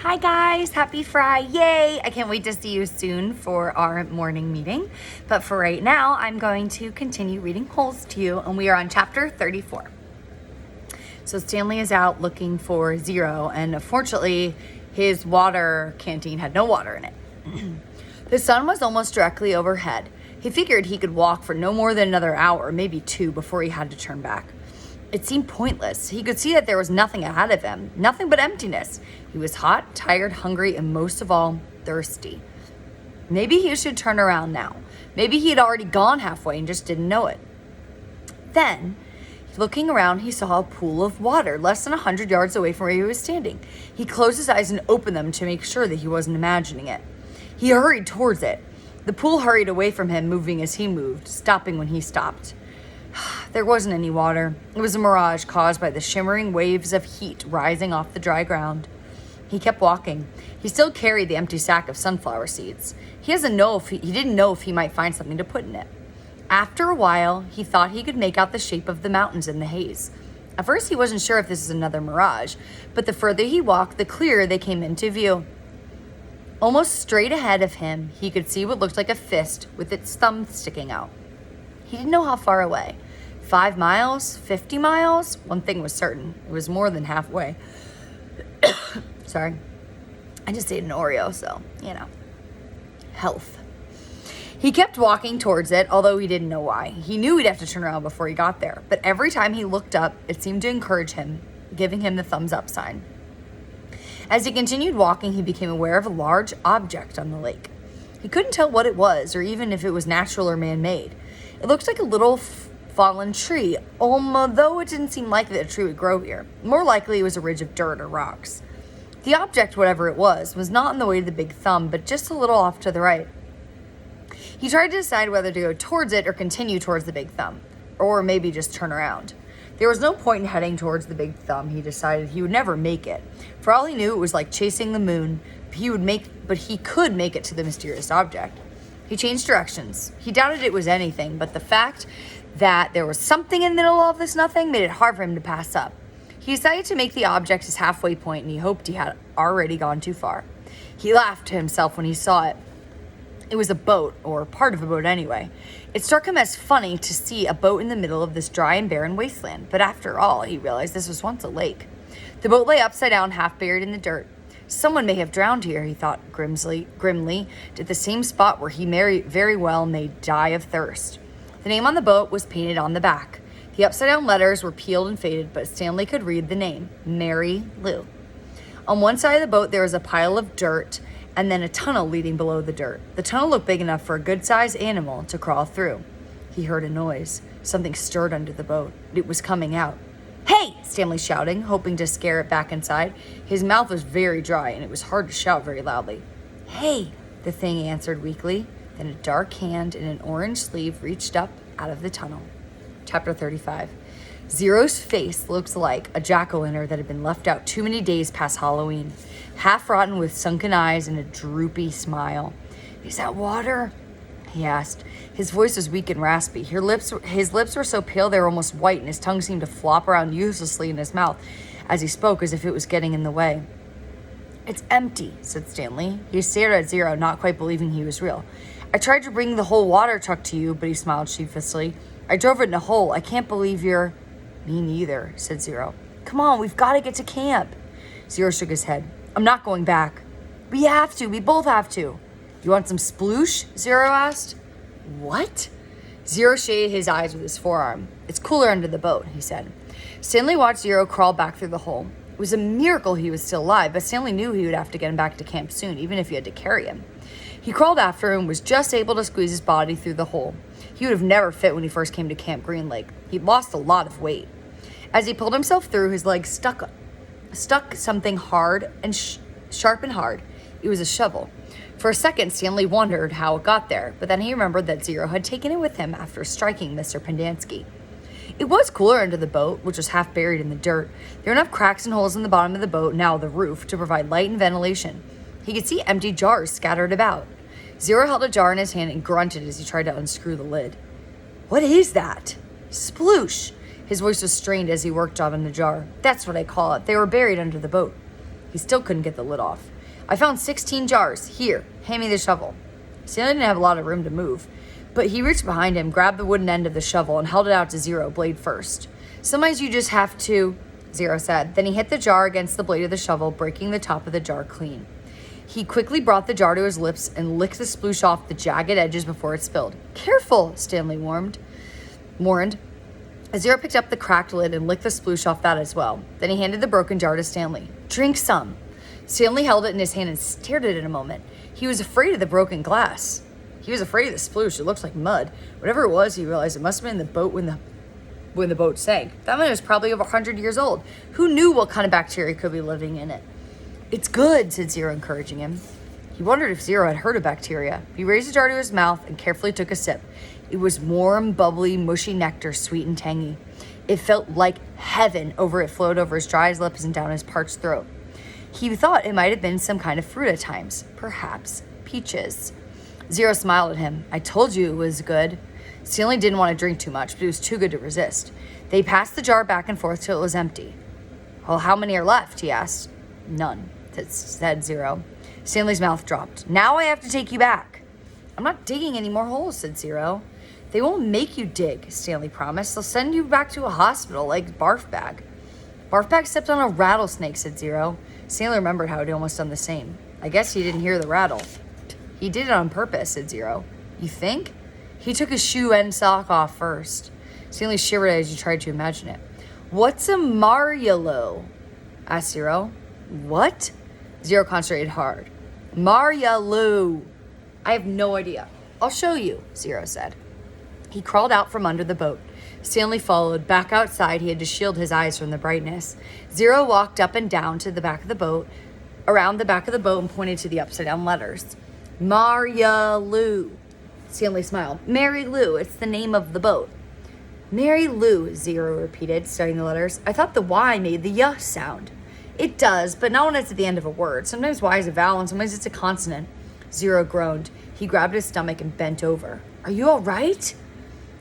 Hi guys, happy Friday, yay! I can't wait to see you soon for our morning meeting. But for right now, I'm going to continue reading Holes to you, and we are on chapter 34. So Stanley is out looking for Zero, and unfortunately, his water canteen had no water in it. The sun was almost directly overhead. He figured he could walk for no more than another hour, maybe two, before he had to turn back. It seemed pointless. He could see that there was nothing ahead of him, nothing but emptiness. He was hot, tired, hungry, and most of all, thirsty. Maybe he should turn around now. Maybe he had already gone halfway and just didn't know it. Then, looking around, he saw a pool of water less than 100 yards away from where he was standing. He closed his eyes and opened them to make sure that he wasn't imagining it. He hurried towards it. The pool hurried away from him, moving as he moved, stopping when he stopped. There wasn't any water. It was a mirage caused by the shimmering waves of heat rising off the dry ground. He kept walking. He still carried the empty sack of sunflower seeds. He didn't know if he might find something to put in it. After a while, he thought he could make out the shape of the mountains in the haze. At first, he wasn't sure if this was another mirage, but the further he walked, the clearer they came into view. Almost straight ahead of him, he could see what looked like a fist with its thumb sticking out. He didn't know how far away. 5 miles? 50 miles? One thing was certain. It was more than halfway. Sorry. I just ate an Oreo, so, health. He kept walking towards it, although he didn't know why. He knew he'd have to turn around before he got there, but every time he looked up, it seemed to encourage him, giving him the thumbs up sign. As he continued walking, he became aware of a large object on the lake. He couldn't tell what it was, or even if it was natural or man-made. It looked like a little fallen tree, although it didn't seem likely that a tree would grow here. More likely it was a ridge of dirt or rocks. The object, whatever it was not on the way to the big thumb, but just a little off to the right. He tried to decide whether to go towards it or continue towards the big thumb, or maybe just turn around. There was no point in heading towards the big thumb. He decided he would never make it. For all he knew, it was like chasing the moon. But he could make it to the mysterious object. He changed directions. He doubted it was anything, but the fact that there was something in the middle of this nothing made it hard for him to pass up. He decided to make the object his halfway point, and he hoped he had already gone too far. He laughed to himself when he saw it. It was a boat, or part of a boat anyway. It struck him as funny to see a boat in the middle of this dry and barren wasteland, but after all, he realized this was once a lake. The boat lay upside down, half buried in the dirt. Someone may have drowned here, he thought grimly, at the same spot where he very well may die of thirst. The name on the boat was painted on the back. The upside-down letters were peeled and faded, but Stanley could read the name, Mary Lou. On one side of the boat, there was a pile of dirt, and then a tunnel leading below the dirt. The tunnel looked big enough for a good-sized animal to crawl through. He heard a noise. Something stirred under the boat. It was coming out. "Hey!" Stanley shouting, hoping to scare it back inside. His mouth was very dry, and it was hard to shout very loudly. "Hey!" the thing answered weakly. Then a dark hand in an orange sleeve reached up out of the tunnel. Chapter 35. Zero's face looked like a jack-o'-lantern that had been left out too many days past Halloween, half-rotten with sunken eyes and a droopy smile. "Is that water?" he asked. His voice was weak and raspy. His lips were so pale they were almost white, and his tongue seemed to flop around uselessly in his mouth as he spoke, as if it was getting in the way. "It's empty," said Stanley. He stared at Zero, not quite believing he was real. "I tried to bring the whole water truck to you," but he smiled sheepishly. "I drove it in a hole. I can't believe you're—" "Me neither," said Zero. "Come on, we've got to get to camp." Zero shook his head. "I'm not going back." "We have to. We both have to." "You want some sploosh?" Zero asked. "What?" Zero shaded his eyes with his forearm. "It's cooler under the boat," he said. Stanley watched Zero crawl back through the hole. It was a miracle he was still alive, but Stanley knew he would have to get him back to camp soon, even if he had to carry him. He crawled after him and was just able to squeeze his body through the hole. He would have never fit when he first came to Camp Green Lake. He'd lost a lot of weight. As he pulled himself through, his legs stuck something hard and sharp and hard. It was a shovel. For a second, Stanley wondered how it got there, but then he remembered that Zero had taken it with him after striking Mr. Pendanski. It was cooler under the boat, which was half buried in the dirt. There were enough cracks and holes in the bottom of the boat, now the roof, to provide light and ventilation. He could see empty jars scattered about. Zero held a jar in his hand and grunted as he tried to unscrew the lid. "What is that?" "Sploosh." His voice was strained as he worked on the jar. "That's what I call it. They were buried under the boat." He still couldn't get the lid off. I found 16 jars. Here, hand me the shovel. Stanley didn't have a lot of room to move, but he reached behind him, grabbed the wooden end of the shovel, and held it out to Zero, blade first. Sometimes you just have to, Zero said. Then he hit the jar against the blade of the shovel, breaking the top of the jar clean. He quickly brought the jar to his lips and licked the sploosh off the jagged edges before it spilled. Careful, Stanley warned. Zero picked up the cracked lid and licked the sploosh off that as well. Then he handed the broken jar to Stanley. Drink some. Stanley held it in his hand and stared at it a moment. He was afraid of the broken glass. He was afraid of the sploosh. It looked like mud. Whatever it was, he realized it must have been the boat when the boat sank. That meant it was probably over 100 years old. Who knew what kind of bacteria could be living in it? It's good, said Zero, encouraging him. He wondered if Zero had heard of bacteria. He raised the jar to his mouth and carefully took a sip. It was warm, bubbly, mushy nectar, sweet and tangy. It felt like heaven over it flowed over his dry lips and down his parched throat. He thought it might have been some kind of fruit at times. Perhaps peaches. Zero smiled at him. I told you it was good. Stanley didn't want to drink too much, but it was too good to resist. They passed the jar back and forth till it was empty. Well, how many are left? He asked. None, said Zero. Stanley's mouth dropped. Now I have to take you back. I'm not digging any more holes, said Zero. They won't make you dig, Stanley promised. They'll send you back to a hospital like Barf Bag. Barf Bag stepped on a rattlesnake, said Zero. Stanley remembered how he'd almost done the same. I guess he didn't hear the rattle. He did it on purpose, said Zero. You think? He took his shoe and sock off first. Stanley shivered as he tried to imagine it. What's a Mariolo? Asked Zero. What? Zero concentrated hard. Mariolo. I have no idea. I'll show you, Zero said. He crawled out from under the boat. Stanley followed. Back outside, he had to shield his eyes from the brightness. Zero walked up and down to the back of the boat, around the back of the boat, and pointed to the upside-down letters. Maria Lou. Stanley smiled. Mary Lou, it's the name of the boat. Mary Lou, Zero repeated, studying the letters. I thought the Y made the Y sound. It does, but not when it's at the end of a word. Sometimes Y is a vowel and sometimes it's a consonant. Zero groaned. He grabbed his stomach and bent over. Are you all right?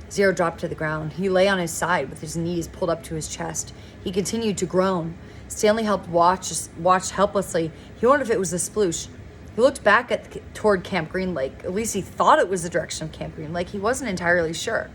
Zero dropped to the ground. He lay on his side with his knees pulled up to his chest. He continued to groan. Stanley helped watch helplessly. He wondered if it was the sploosh. He looked back toward Camp Green Lake. At least he thought it was the direction of Camp Green Lake. He wasn't entirely sure.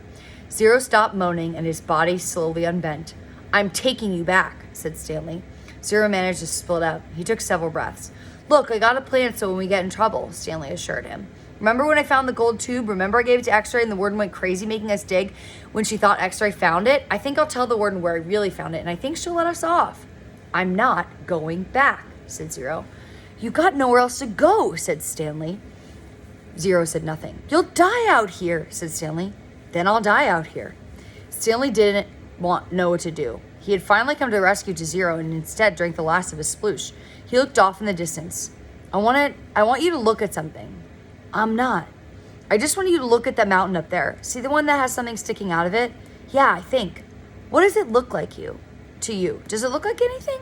Zero stopped moaning and his body slowly unbent. I'm taking you back, said Stanley. Zero managed to spit out. He took several breaths. Look, I got a plan so when we get in trouble, Stanley assured him. Remember when I found the gold tube? Remember I gave it to X-Ray and the warden went crazy making us dig when she thought X-Ray found it? I think I'll tell the warden where I really found it and I think she'll let us off. I'm not going back, said Zero. You got nowhere else to go, said Stanley. Zero said nothing. You'll die out here, said Stanley. Then I'll die out here. Stanley didn't know what to do. He had finally come to the rescue to Zero and instead drank the last of his sploosh. He looked off in the distance. I want you to look at something. I'm not. I just want you to look at that mountain up there. See the one that has something sticking out of it? Yeah, I think. What does it look like to you? Does it look like anything?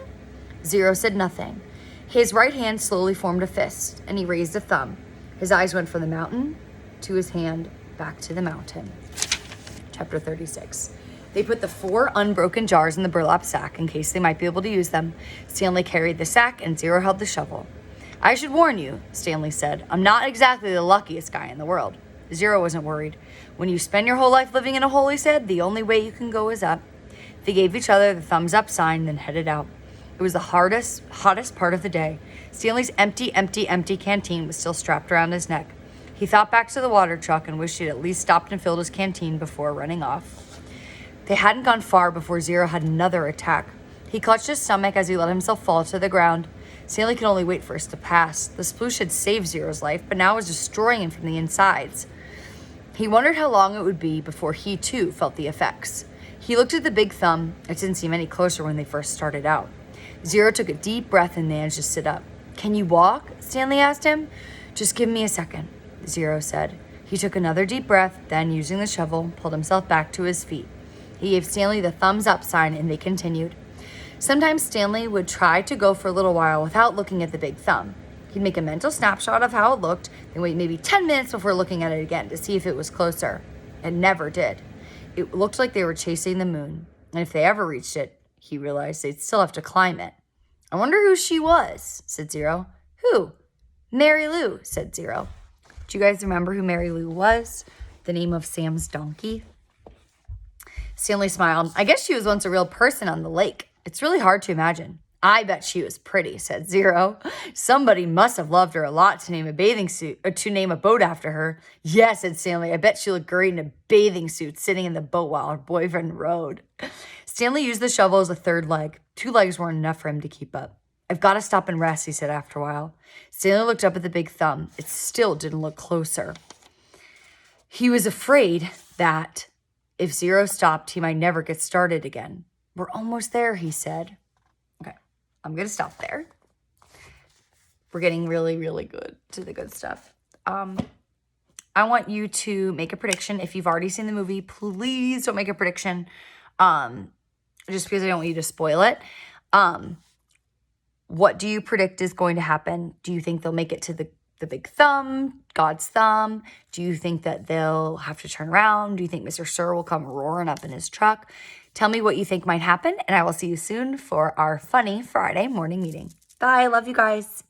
Zero said nothing. His right hand slowly formed a fist, and he raised a thumb. His eyes went from the mountain to his hand back to the mountain. Chapter 36. They put the 4 unbroken jars in the burlap sack in case they might be able to use them. Stanley carried the sack, and Zero held the shovel. I should warn you, Stanley said. I'm not exactly the luckiest guy in the world. Zero wasn't worried. When you spend your whole life living in a hole, he said, the only way you can go is up. They gave each other the thumbs up sign, then headed out. It was the hottest part of the day. Stanley's empty canteen was still strapped around his neck. He thought back to the water truck and wished he'd at least stopped and filled his canteen before running off. They hadn't gone far before Zero had another attack. He clutched his stomach as he let himself fall to the ground. Stanley could only wait for us to pass. The sploosh had saved Zero's life, but now it was destroying him from the insides. He wondered how long it would be before he, too, felt the effects. He looked at the big thumb. It didn't seem any closer when they first started out. Zero took a deep breath and managed to sit up. Can you walk? Stanley asked him. Just give me a second, Zero said. He took another deep breath, then, using the shovel, pulled himself back to his feet. He gave Stanley the thumbs up sign, and they continued. Sometimes Stanley would try to go for a little while without looking at the big thumb. He'd make a mental snapshot of how it looked, then wait maybe 10 minutes before looking at it again to see if it was closer. It never did. It looked like they were chasing the moon, and if they ever reached it, he realized they'd still have to climb it. I wonder who she was, said Zero. Who? Mary Lou, said Zero. Do you guys remember who Mary Lou was? The name of Sam's donkey? Stanley smiled. I guess she was once a real person on the lake. It's really hard to imagine. I bet she was pretty, said Zero. Somebody must have loved her a lot to name a bathing suit, or to name a boat after her. Yes, said Stanley. I bet she looked great in a bathing suit sitting in the boat while her boyfriend rowed. Stanley used the shovel as a third leg. 2 legs weren't enough for him to keep up. I've got to stop and rest, he said after a while. Stanley looked up at the big thumb. It still didn't look closer. He was afraid that if Zero stopped, he might never get started again. We're almost there, he said. Okay, I'm going to stop there. We're getting really, really good to the good stuff. I want you to make a prediction. If you've already seen the movie, please don't make a prediction. Just because I don't want you to spoil it. What do you predict is going to happen? Do you think they'll make it to the big thumb, God's thumb? Do you think that they'll have to turn around? Do you think Mr. Sir will come roaring up in his truck? Tell me what you think might happen, and I will see you soon for our funny Friday morning meeting. Bye. Love you guys.